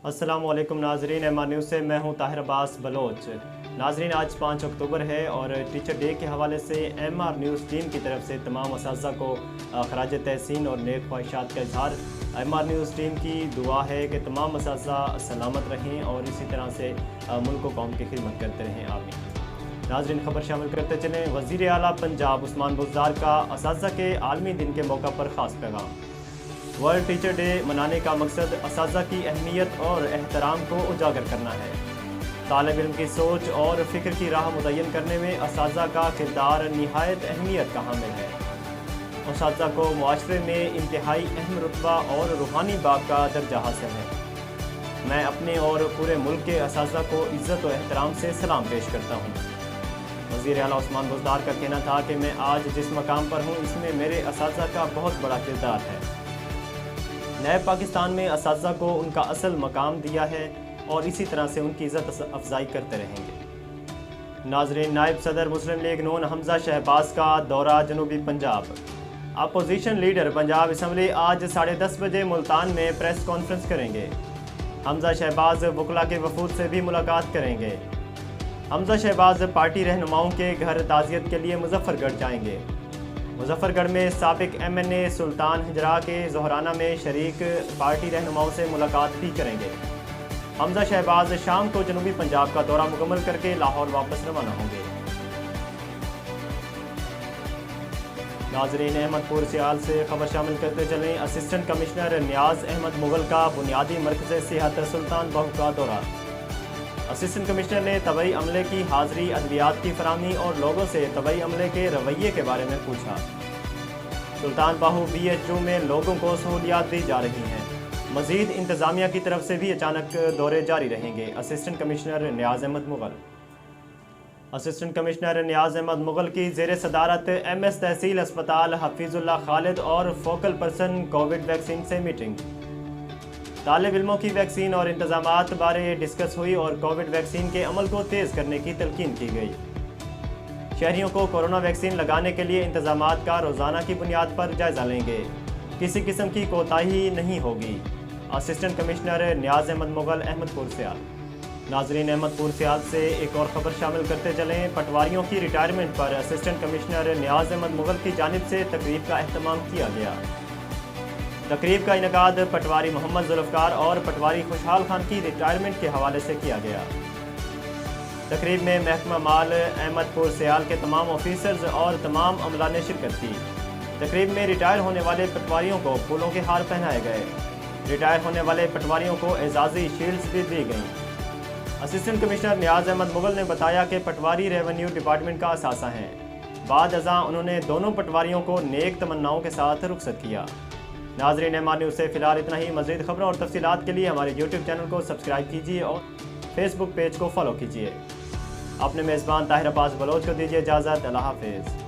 अस्सलामु अलैकुम नाजरीन, एमआर न्यूज़ से मैं हूं ताहिर अब्बास बलोच। नाजरीन, आज 5 अक्टूबर है और टीचर डे के हवाले से एमआर न्यूज़ टीम की तरफ से तमाम असातिज़ा को खराज तहसीन और नेक ख्वाहिशात का इजहार। एमआर न्यूज़ टीम की दुआ है कि तमाम असातिज़ा सलामत रहें और इसी तरह से मुल्क व कौम की खिदमत करते रहें, आमीन। नाजरीन, खबर शामिल करते चलें। वज़ीर आला पंजाब उस्मान बुज़दार का असातिज़ा के आलमी दिन के मौका पर ख़ास पैगाम। वर्ल्ड टीचर डे मनाने का मकसद असातिज़ा की अहमियत और एहतराम को उजागर करना है। तालिब इल्म की सोच और फ़िक्र की राह मुतय्यन करने में असातिज़ा का किरदार निहायत अहमियत का हामिल है। असातिज़ा को मुआशरे में इंतहाई अहम रुतबा और रूहानी बाग का दर्जा हासिल है। मैं अपने और पूरे मुल्क के असातिज़ा को इज़्ज़त और एहतराम से सलाम पेश करता हूँ। वज़ीर आला उस्मान बुज़दार का कहना था कि मैं आज जिस मकाम पर हूँ इसमें मेरे असातिज़ा का बहुत बड़ा किरदार है। नए पाकिस्तान में असातिज़ा को उनका असल मकाम दिया है और इसी तरह से उनकी इज़्ज़त अफजाई करते रहेंगे। नाज़रीन, नायब सदर मुस्लिम लीग नून हमजा शहबाज का दौरा जनूबी Punjab. Opposition leader Punjab assembly आज 10:30 बजे मुल्तान में प्रेस कॉन्फ्रेंस करेंगे। हमजा शहबाज वकला के वफूद से भी मुलाकात करेंगे। हमजा शहबाज पार्टी रहनुमाओं के घर ताज़ियत के लिए मुजफ्फरगढ़ जाएंगे। मुजफ्फरगढ़ में साबिक MNA सुल्तान हिजरा के ज़ोहराना में शरीक पार्टी रहनुमाओं से मुलाकात भी करेंगे। हमजा शहबाज शाम को जनूबी पंजाब का दौरा मुकम्मल करके लाहौर वापस रवाना होंगे। नाजरीन, अहमदपुर सियाल से खबर शामिल करते चलें। असिस्टेंट कमिश्नर नियाज अहमद मुगल का बुनियादी मरकज़ सेहत सुल्तान बाहू का दौरा। असिस्टेंट कमिश्नर ने तबई अमले की हाज़िरी, अद्वियात की फराहमी और लोगों से तबई अमले के रवैये के बारे में पूछा। सुल्तान बाहू BHU में लोगों को सहूलियात दी जा रही हैं। मज़ीद इंतज़ामिया की तरफ से भी अचानक दौरे जारी रहेंगे। असिस्टेंट कमिश्नर नियाज अहमद मुगल। असिस्टेंट कमिश्नर नियाज अहमद मुगल की ज़ेर सदारत MS तहसील अस्पताल हफीजुल्लाह खालिद और फोकल पर्सन कोविड वैक्सीन से मीटिंग। तालिब इल्मों की वैक्सीन और इंतज़ामात बारे डिस्कस हुई और कोविड वैक्सीन के अमल को तेज़ करने की तलकीन की गई। शहरियों को कोरोना वैक्सीन लगाने के लिए इंतज़ामात का रोज़ाना की बुनियाद पर जायज़ा लेंगे। किसी किस्म की कोताही नहीं होगी। असिस्टेंट कमिश्नर नियाज अहमद मुगल, अहमदपुर सियाल। नाजरीन, अहमदपुर सियाल से एक और ख़बर शामिल करते चलें। पटवारियों की रिटायरमेंट पर असिस्टेंट कमिश्नर नियाज अहमद मुगल की जानिब से तकरीब का अहतमाम किया गया। तकरीब का इनकाद पटवारी मोहम्मद जुल्फ़कार और पटवारी खुशहाल खान की रिटायरमेंट के हवाले से किया गया। तकरीब में महकमा माल अहमदपुर सियाल के तमाम ऑफिसर्स और तमाम अमला ने शिरकत की। तकरीब में रिटायर होने वाले पटवारियों को फूलों के हार पहनाए गए। रिटायर होने वाले पटवारियों को एजाज़ी शील्ड्स भी दी गईं। असिस्टेंट कमिश्नर नियाज अहमद मुगल ने बताया कि पटवारी रेवेन्यू डिपार्टमेंट का असासा हैं। बाद अज़ां उन्होंने दोनों पटवारियों को नेक तमन्नाओं के साथ रुखसत किया। नाज़रीन, एमआर न्यूज़ से फ़िलहाल इतना ही। मज़ीद खबरों और तफसीलात के लिए हमारे YouTube चैनल को सब्सक्राइब कीजिए और Facebook पेज को फॉलो कीजिए। अपने मेज़बान ताहिर अब्बास बलोच को दीजिए इजाज़त। अल्लाह हाफ़िज़।